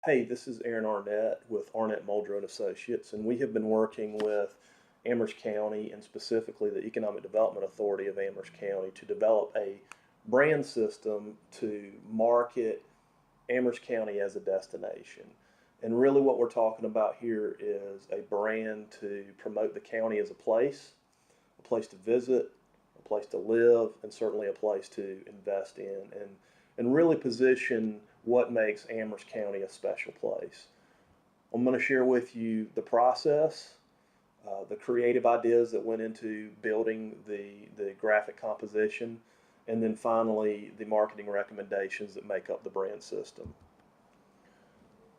Hey, this is Aaron Arnett with Arnett Muldrow and Associates, and we have been working with Amherst County and specifically the Economic Development Authority of Amherst County to develop a brand system to market Amherst County as a destination. And really, what we're talking about here is a brand to promote the county as a place to visit, a place to live, and certainly a place to invest in, and really position what makes Amherst County a special place. I'm going to share with you the process, the creative ideas that went into building the graphic composition, and then finally the marketing recommendations that make up the brand system.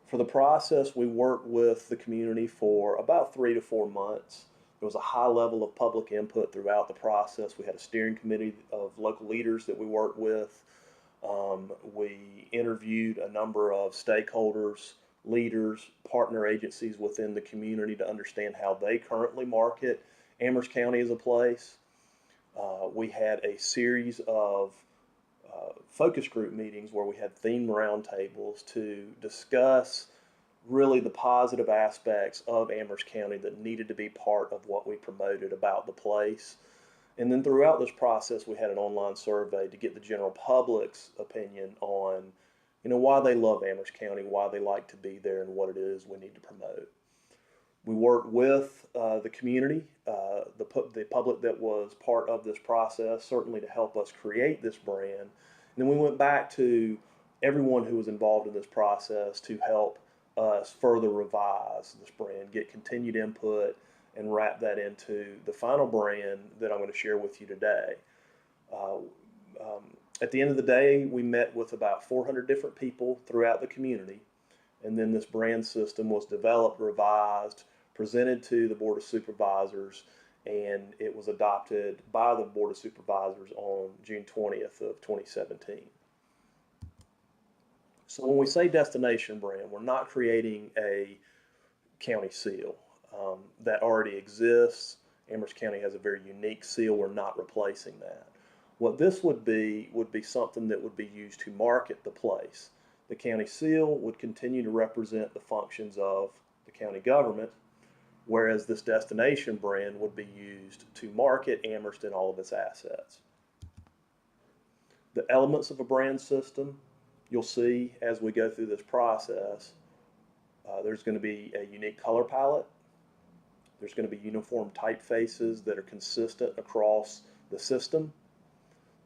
For the process, we worked with the community for about 3 to 4 months. There was a high level of public input throughout the process. We had a steering committee of local leaders that we worked with. We interviewed a number of stakeholders, leaders, partner agencies within the community to understand how they currently market Amherst County as a place. We had a series of focus group meetings where we had themed roundtables to discuss really the positive aspects of Amherst County that needed to be part of what we promoted about the place. And then throughout this process, we had an online survey to get the general public's opinion on, why they love Amherst County, why they like to be there, and what it is we need to promote. We worked with the community, the public that was part of this process, certainly to help us create this brand. And then we went back to everyone who was involved in this process to help us further revise this brand, get continued input, and wrap that into the final brand that I'm going to share with you today. Uh, at the end of the day, we met with about 400 different people throughout the community, and then this brand system was developed, revised, presented to the Board of Supervisors, and it was adopted by the Board of Supervisors on June 20th of 2017. So when we say destination brand, we're not creating a county seal. That already exists. Amherst County has a very unique seal. We're not replacing that. What this would be something that would be used to market the place. The county seal would continue to represent the functions of the county government, whereas this destination brand would be used to market Amherst and all of its assets. The elements of a brand system, you'll see as we go through this process, there's going to be a unique color palette. There's going to be uniform typefaces that are consistent across the system.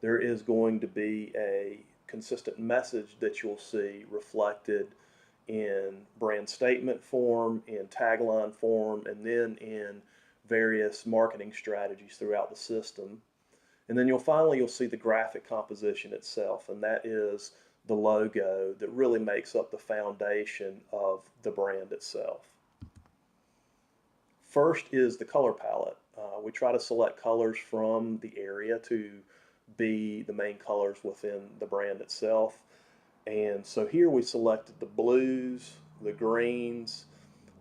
There is going to be a consistent message that you'll see reflected in brand statement form, in tagline form, and then in various marketing strategies throughout the system. And then you'll see the graphic composition itself, and that is the logo that really makes up the foundation of the brand itself. First is the color palette. We try to select colors from the area to be the main colors within the brand itself. And so here we selected the blues, the greens,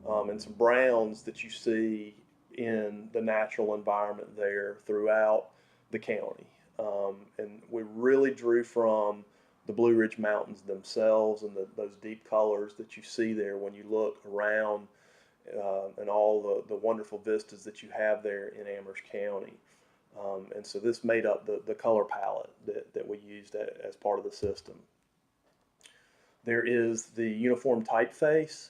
and some browns that you see in the natural environment there throughout the county. And we really drew from the Blue Ridge Mountains themselves and those deep colors that you see there when you look around and all the wonderful vistas that you have there in Amherst County. And so this made up the color palette that we used as part of the system. There is the uniform typeface.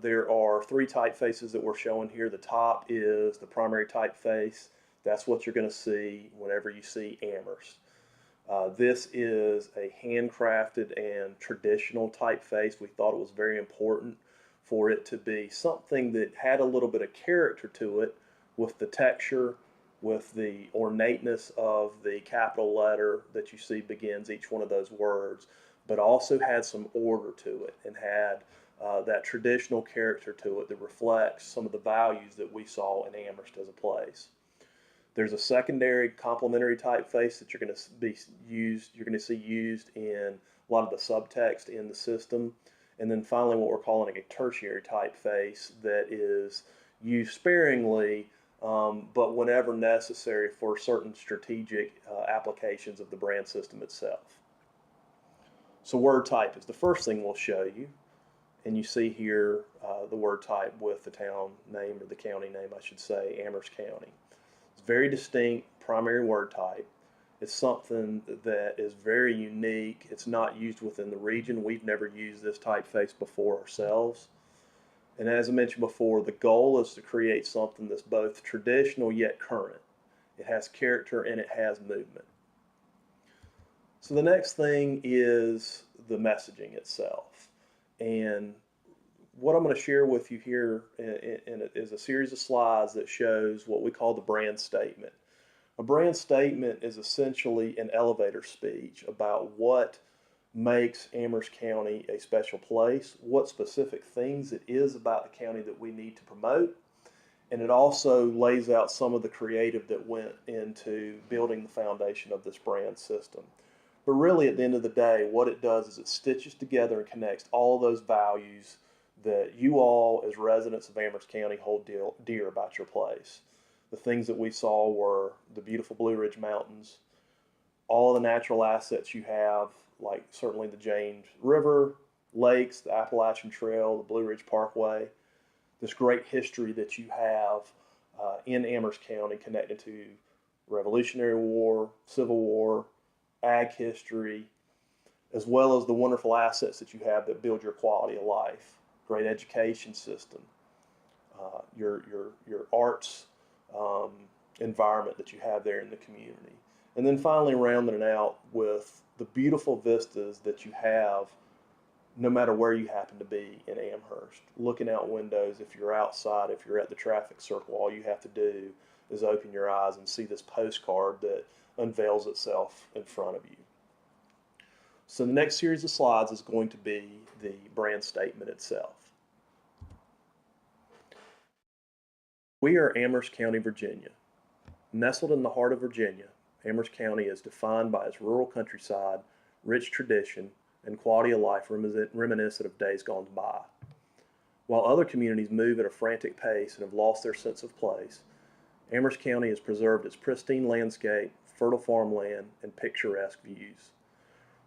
There are 3 typefaces that we're showing here. The top is the primary typeface. That's what you're going to see whenever you see Amherst. This is a handcrafted and traditional typeface. We thought it was very important for it to be something that had a little bit of character to it with the texture, with the ornateness of the capital letter that you see begins each one of those words, but also had some order to it and had that traditional character to it that reflects some of the values that we saw in Amherst as a place. There's a secondary complementary typeface that you're going to see used in a lot of the subtext in the system. And then finally, what we're calling a tertiary typeface that is used sparingly, but whenever necessary for certain strategic applications of the brand system itself. So word type is the first thing we'll show you. And you see here the word type with the town name, or the county name, I should say, Amherst County. It's very distinct primary word type. It's something that is very unique. It's not used within the region. We've never used this typeface before ourselves. And as I mentioned before, the goal is to create something that's both traditional yet current. It has character and it has movement. So the next thing is the messaging itself. And what I'm going to share with you here is a series of slides that shows what we call the brand statement. A brand statement is essentially an elevator speech about what makes Amherst County a special place, what specific things it is about the county that we need to promote, and it also lays out some of the creative that went into building the foundation of this brand system. But really, at the end of the day, what it does is it stitches together and connects all those values that you all, as residents of Amherst County, hold dear about your place. The things that we saw were the beautiful Blue Ridge Mountains, all of the natural assets you have, like certainly the James River, lakes, the Appalachian Trail, the Blue Ridge Parkway, this great history that you have in Amherst County connected to Revolutionary War, Civil War, ag history, as well as the wonderful assets that you have that build your quality of life. Great education system, your arts environment that you have there in the community. And then finally rounding it out with the beautiful vistas that you have no matter where you happen to be in Amherst. Looking out windows, if you're outside, if you're at the traffic circle, all you have to do is open your eyes and see this postcard that unveils itself in front of you. So the next series of slides is going to be the brand statement itself. We are Amherst County, Virginia. Nestled in the heart of Virginia, Amherst County is defined by its rural countryside, rich tradition, and quality of life reminiscent of days gone by. While other communities move at a frantic pace and have lost their sense of place, Amherst County has preserved its pristine landscape, fertile farmland, and picturesque views.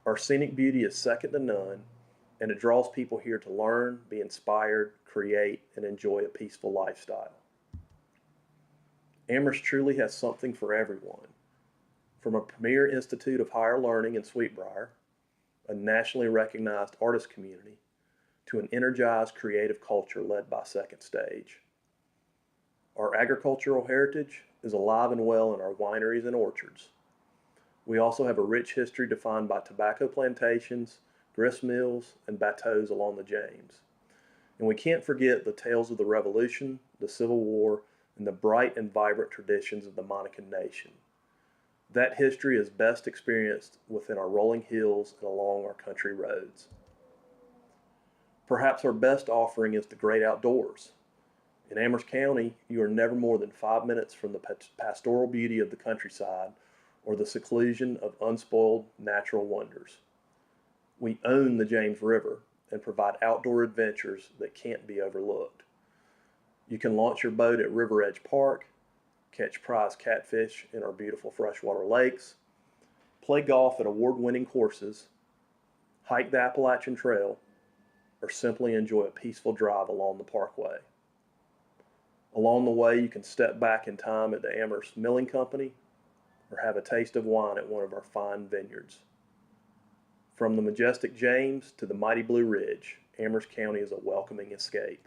Our scenic beauty is second to none, and it draws people here to learn, be inspired, create, and enjoy a peaceful lifestyle. Amherst truly has something for everyone. From a premier institute of higher learning in Sweetbriar, a nationally recognized artist community, to an energized creative culture led by Second Stage. Our agricultural heritage is alive and well in our wineries and orchards. We also have a rich history defined by tobacco plantations, grist mills, and bateaux along the James. And we can't forget the tales of the Revolution, the Civil War, and the bright and vibrant traditions of the Monacan Nation. That history is best experienced within our rolling hills and along our country roads. Perhaps our best offering is the great outdoors. In Amherst County, you are never more than 5 minutes from the pastoral beauty of the countryside or the seclusion of unspoiled natural wonders. We own the James River and provide outdoor adventures that can't be overlooked. You can launch your boat at River Edge Park, catch prize catfish in our beautiful freshwater lakes, play golf at award-winning courses, hike the Appalachian Trail, or simply enjoy a peaceful drive along the parkway. Along the way, you can step back in time at the Amherst Milling Company or have a taste of wine at one of our fine vineyards. From the majestic James to the mighty Blue Ridge, Amherst County is a welcoming escape.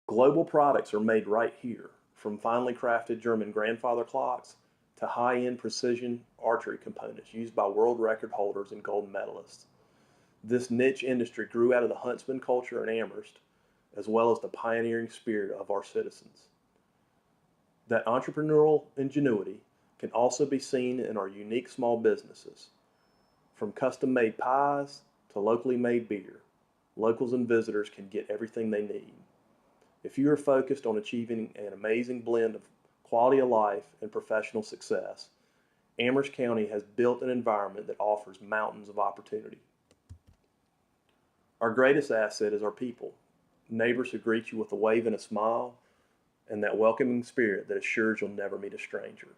Global products are made right here, from finely crafted German grandfather clocks to high-end precision archery components used by world record holders and gold medalists. This niche industry grew out of the huntsman culture in Amherst, as well as the pioneering spirit of our citizens. That entrepreneurial ingenuity can also be seen in our unique small businesses. From custom-made pies to locally made beer, locals and visitors can get everything they need. If you are focused on achieving an amazing blend of quality of life and professional success, Amherst County has built an environment that offers mountains of opportunity. Our greatest asset is our people, neighbors who greet you with a wave and a smile, and that welcoming spirit that assures you'll never meet a stranger.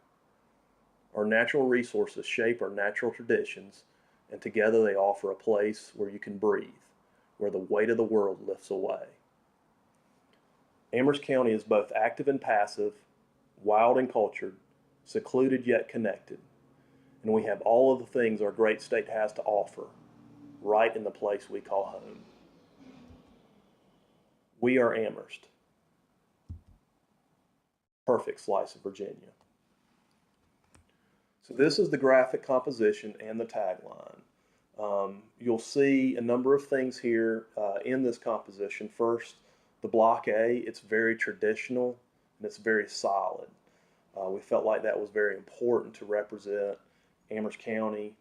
Our natural resources shape our natural traditions, and together they offer a place where you can breathe, where the weight of the world lifts away. Amherst County is both active and passive, wild and cultured, secluded yet connected, and we have all of the things our great state has to offer right in the place we call home. We are Amherst. Perfect slice of Virginia. So this is the graphic composition and the tagline. You'll see a number of things here in this composition. First, the block A, it's very traditional and it's very solid. We felt like that was very important to represent Amherst County,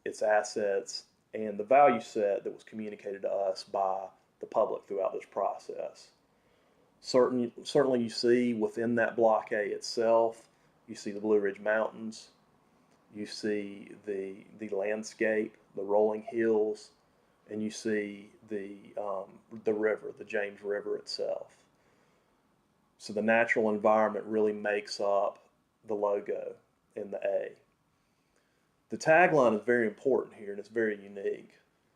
its assets, and the value set that was communicated to us by the public throughout this process. Certainly you see within that block A itself, you see the Blue Ridge Mountains, you see the landscape, the rolling hills, and you see the river, the James River itself. So the natural environment really makes up the logo in the A. The tagline is very important here and it's very unique.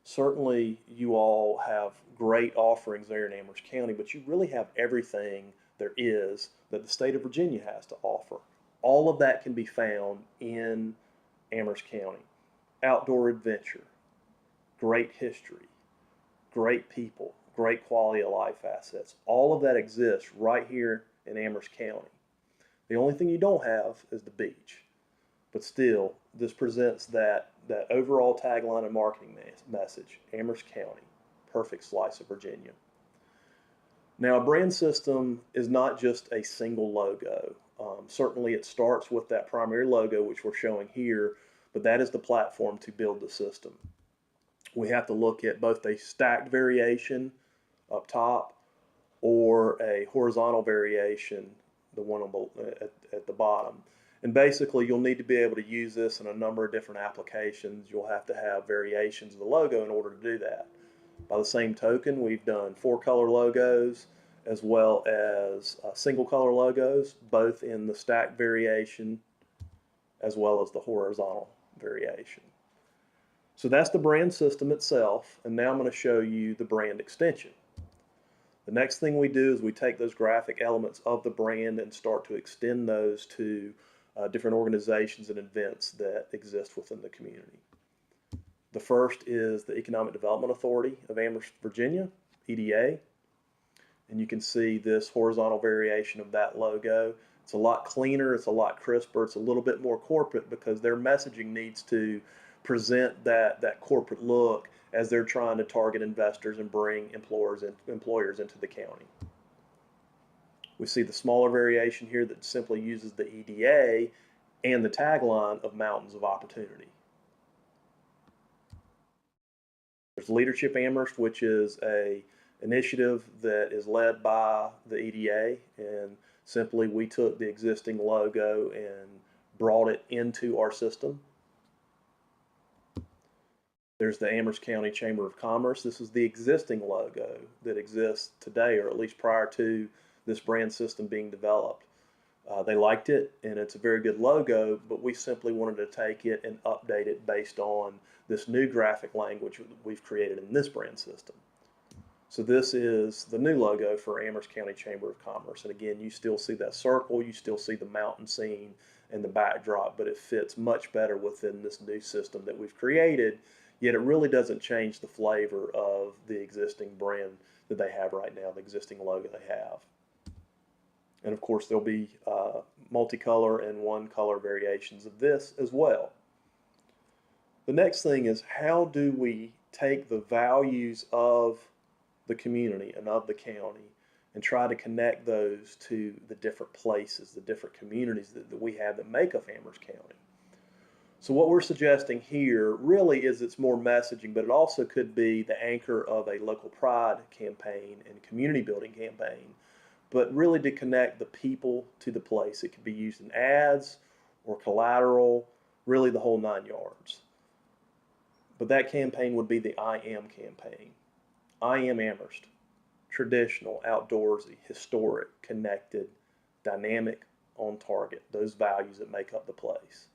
Certainly you all have great offerings there in Amherst County, but you really have everything there is that the state of Virginia has to offer. All of that can be found in Amherst County. Outdoor adventure, great history, great people, great quality of life assets. All of that exists right here in Amherst County. The only thing you don't have is the beach. But still, this presents that overall tagline and marketing message, Amherst County, perfect slice of Virginia. Now, a brand system is not just a single logo. Certainly it starts with that primary logo, which we're showing here, but that is the platform to build the system. We have to look at both a stacked variation up top or a horizontal variation, the one at the bottom. And basically, you'll need to be able to use this in a number of different applications. You'll have to have variations of the logo in order to do that. By the same token, we've done 4-color logos as well as single color logos, both in the stacked variation as well as the horizontal variation. So that's the brand system itself, and now I'm going to show you the brand extension. The next thing we do is we take those graphic elements of the brand and start to extend those to different organizations and events that exist within the community. The first is the Economic Development Authority of Amherst, Virginia, EDA. And you can see this horizontal variation of that logo. It's a lot cleaner, it's a lot crisper, it's a little bit more corporate because their messaging needs to present that corporate look as they're trying to target investors and bring employers into the county. We see the smaller variation here that simply uses the EDA and the tagline of Mountains of Opportunity. There's Leadership Amherst, which is an initiative that is led by the EDA, and simply we took the existing logo and brought it into our system. There's the Amherst County Chamber of Commerce. This is the existing logo that exists today, or at least prior to this brand system being developed. They liked it, and it's a very good logo, but we simply wanted to take it and update it based on this new graphic language that we've created in this brand system. So this is the new logo for Amherst County Chamber of Commerce. And again, you still see that circle, you still see the mountain scene and the backdrop, but it fits much better within this new system that we've created, yet it really doesn't change the flavor of the existing brand that they have right now, the existing logo they have. And of course, there'll be multicolor and one-color variations of this as well. The next thing is, how do we take the values of the community and of the county and try to connect those to the different places, the different communities that we have that make up Amherst County? So what we're suggesting here really is it's more messaging, but it also could be the anchor of a local pride campaign and community building campaign, but really to connect the people to the place. It could be used in ads or collateral, really the whole 9 yards. But that campaign would be the I Am campaign. I am Amherst. Traditional, outdoorsy, historic, connected, dynamic, on target. Those values that make up the place.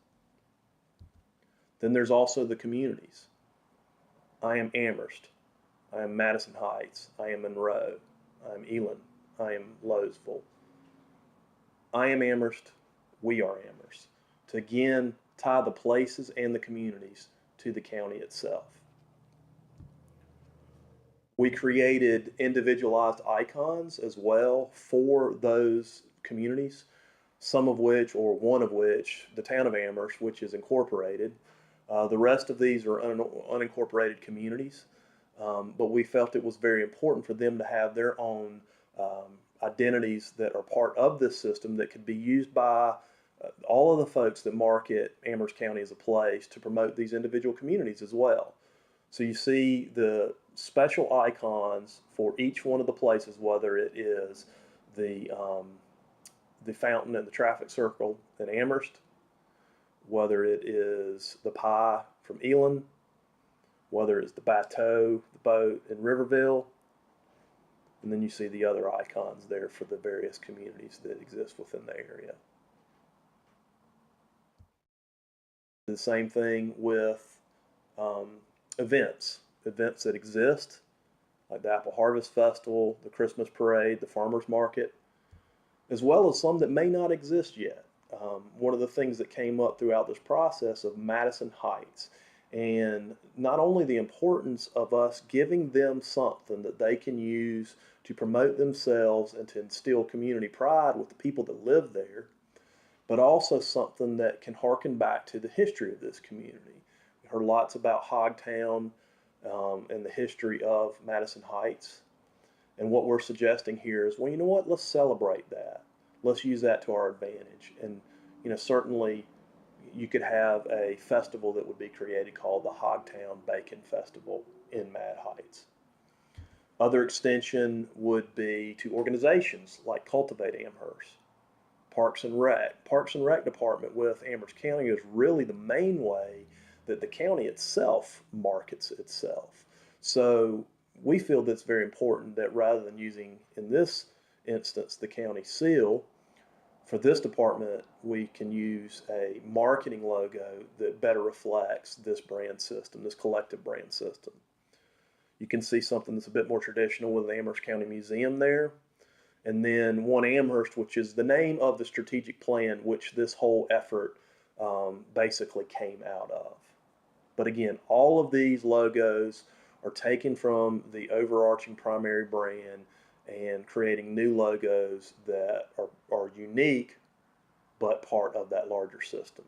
Then there's also the communities. I am Amherst. I am Madison Heights. I am Monroe. I am Elon. I am Lowesville. I am Amherst. We are Amherst. To again tie the places and the communities to the county itself. We created individualized icons as well for those communities, some of which, or one of which, the town of Amherst, which is incorporated. The rest of these are unincorporated communities, but we felt it was very important for them to have their own identities that are part of this system that could be used by all of the folks that market Amherst County as a place to promote these individual communities as well. So you see the special icons for each one of the places, whether it is the fountain and the traffic circle in Amherst, whether it is the pie from Elon, whether it's the bateau, the boat in Riverville, and then you see the other icons there for the various communities that exist within the area. The same thing with events that exist, like the Apple Harvest Festival, the Christmas Parade, the Farmers Market, as well as some that may not exist yet. One of the things that came up throughout this process of Madison Heights, and not only the importance of us giving them something that they can use to promote themselves and to instill community pride with the people that live there, but also something that can harken back to the history of this community. We heard lots about Hogtown and the history of Madison Heights. And what we're suggesting here is, well, you know what? Let's celebrate that. Let's use that to our advantage. And, certainly you could have a festival that would be created called the Hogtown Bacon Festival in Mad Heights. Other extension would be to organizations like Cultivate Amherst, Parks and Rec. Parks and Rec Department with Amherst County is really the main way that the county itself markets itself. So we feel that's very important that rather than using, in this instance, the county seal, for this department, we can use a marketing logo that better reflects this brand system, this collective brand system. You can see something that's a bit more traditional with the Amherst County Museum there. And then One Amherst, which is the name of the strategic plan which this whole effort basically came out of. But again, all of these logos are taken from the overarching primary brand and creating new logos that are unique but part of that larger system.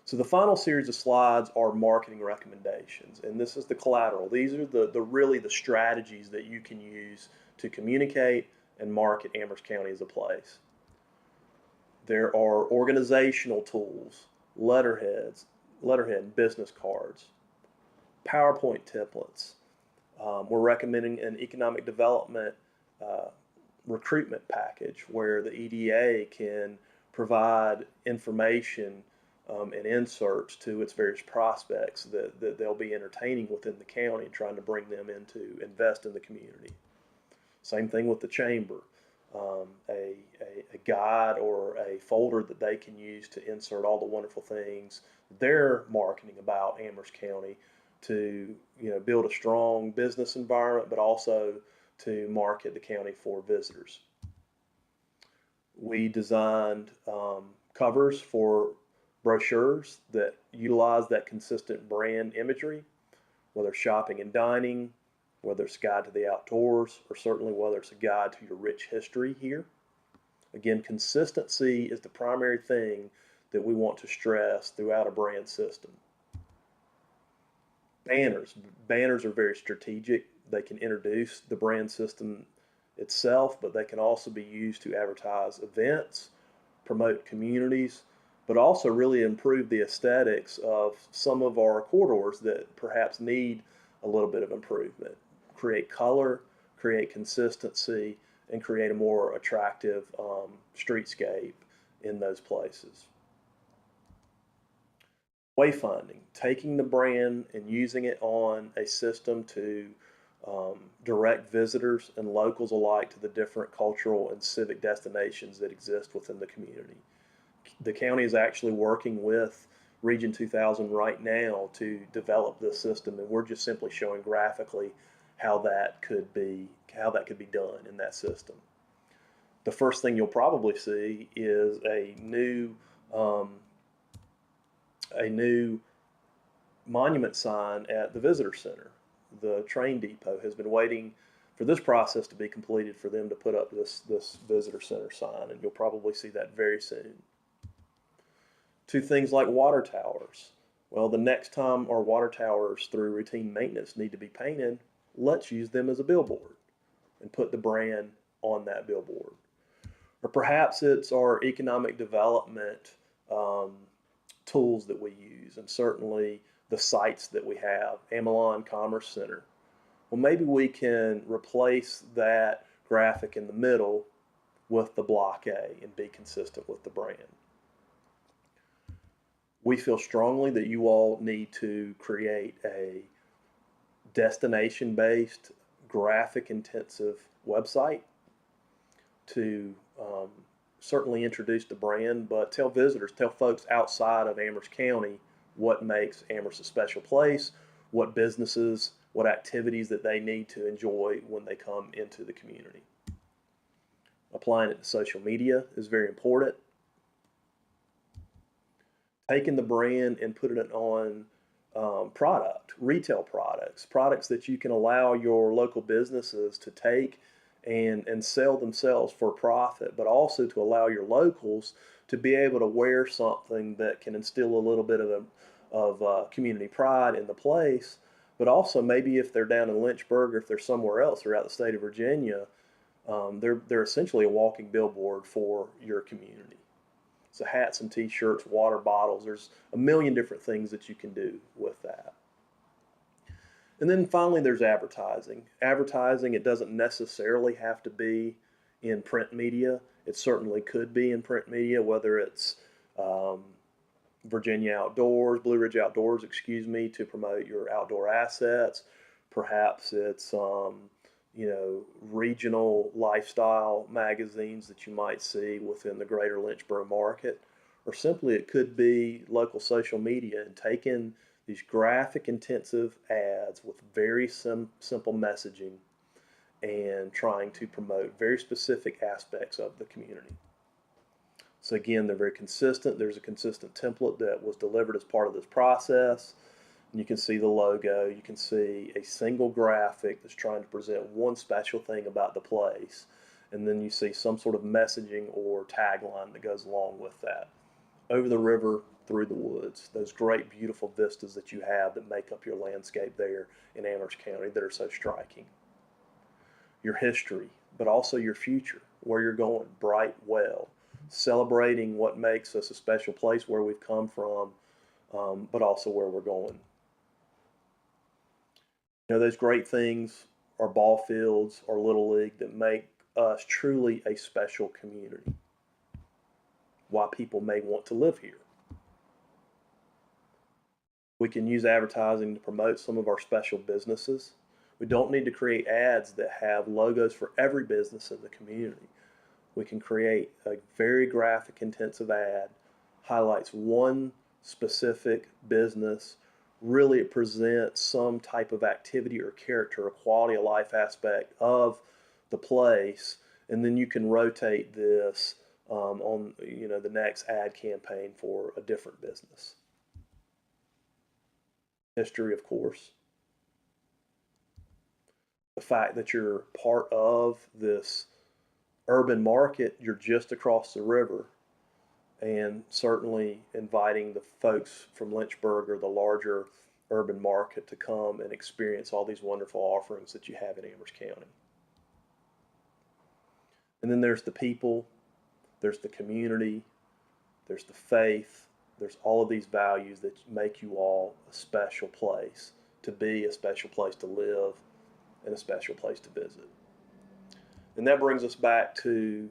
So the final series of slides are marketing recommendations, and this is the collateral. These are really the strategies that you can use to communicate and market Amherst County as a place. There are organizational tools, letterhead business cards, PowerPoint templates. We're recommending an economic development recruitment package where the EDA can provide information and inserts to its various prospects that they'll be entertaining within the county and trying to bring them in to invest in the community. Same thing with the chamber. A guide or a folder that they can use to insert all the wonderful things they're marketing about Amherst County to build a strong business environment, but also to market the county for visitors. We designed covers for brochures that utilize that consistent brand imagery, whether shopping and dining, whether it's a guide to the outdoors, or certainly whether it's a guide to your rich history here. Again, consistency is the primary thing that we want to stress throughout a brand system. Banners. Banners are very strategic. They can introduce the brand system itself, but they can also be used to advertise events, promote communities, but also really improve the aesthetics of some of our corridors that perhaps need a little bit of improvement. Create color, create consistency, and create a more attractive streetscape in those places. Wayfinding, taking the brand and using it on a system to direct visitors and locals alike to the different cultural and civic destinations that exist within the community. The county is actually working with Region 2000 right now to develop this system, and we're just simply showing graphically how that could be done in that system. The first thing you'll probably see is a new monument sign at the visitor center. The train depot has been waiting for this process to be completed for them to put up this visitor center sign, and you'll probably see that very soon. To things like water towers. Well, the next time our water towers through routine maintenance need to be painted, let's use them as a billboard and put the brand on that billboard. Or perhaps it's our economic development tools that we use, and certainly the sites that we have, Amelon Commerce Center. Well, maybe we can replace that graphic in the middle with the block A and be consistent with the brand. We feel strongly that you all need to create a destination-based, graphic-intensive website to certainly introduce the brand, but tell visitors, tell folks outside of Amherst County what makes Amherst a special place, what businesses, what activities that they need to enjoy when they come into the community. Applying it to social media is very important. Taking the brand and putting it on retail products that you can allow your local businesses to take and sell themselves for profit, but also to allow your locals to be able to wear something that can instill a little bit of community pride in the place, but also maybe if they're down in Lynchburg or if they're somewhere else throughout the state of Virginia, they're essentially a walking billboard for your community. So hats and t-shirts, water bottles, there's a million different things that you can do with that. And then finally, there's advertising. Advertising, it doesn't necessarily have to be in print media. It certainly could be in print media, whether it's Virginia Outdoors, Blue Ridge Outdoors, to promote your outdoor assets. Perhaps it's regional lifestyle magazines that you might see within the greater Lynchburg market, or simply it could be local social media and taking these graphic intensive ads with very simple messaging and trying to promote very specific aspects of the community. So again, they're very consistent. There's a consistent template that was delivered as part of this process. And you can see the logo. You can see a single graphic that's trying to present one special thing about the place. And then you see some sort of messaging or tagline that goes along with that. Over the river, through the woods, those great, beautiful vistas that you have that make up your landscape there in Amherst County that are so striking. Your history, but also your future, where you're going, bright well, celebrating what makes us a special place, where we've come from, but also where we're going. Those great things are ball fields or Little League that make us truly a special community. Why people may want to live here. We can use advertising to promote some of our special businesses. We don't need to create ads that have logos for every business in the community. We can create a very graphic intensive ad, highlights one specific business. Really, it presents some type of activity or character or quality of life aspect of the place, and then you can rotate this on the next ad campaign for a different business. History, of course. The fact that you're part of this urban market, you're just across the river, and certainly inviting the folks from Lynchburg or the larger urban market to come and experience all these wonderful offerings that you have in Amherst County. And then there's the people, there's the community, there's the faith, there's all of these values that make you all a special place to be, a special place to live, and a special place to visit. And that brings us back to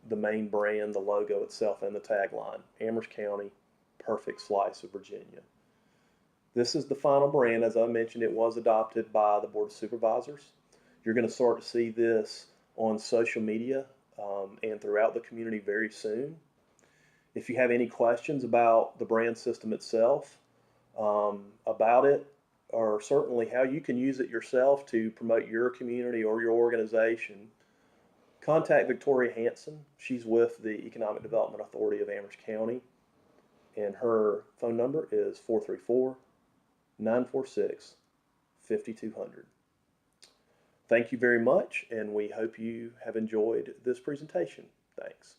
the main brand, the logo itself, and the tagline, Amherst County, perfect slice of Virginia. This is the final brand. As I mentioned, it was adopted by the Board of Supervisors. You're going to start to see this on social media and throughout the community very soon. If you have any questions about the brand system itself, about it, or certainly how you can use it yourself to promote your community or your organization, contact Victoria Hanson. She's with the Economic Development Authority of Amherst County, and her phone number is 434 946 5200. Thank you very much, and we hope you have enjoyed this presentation. Thanks.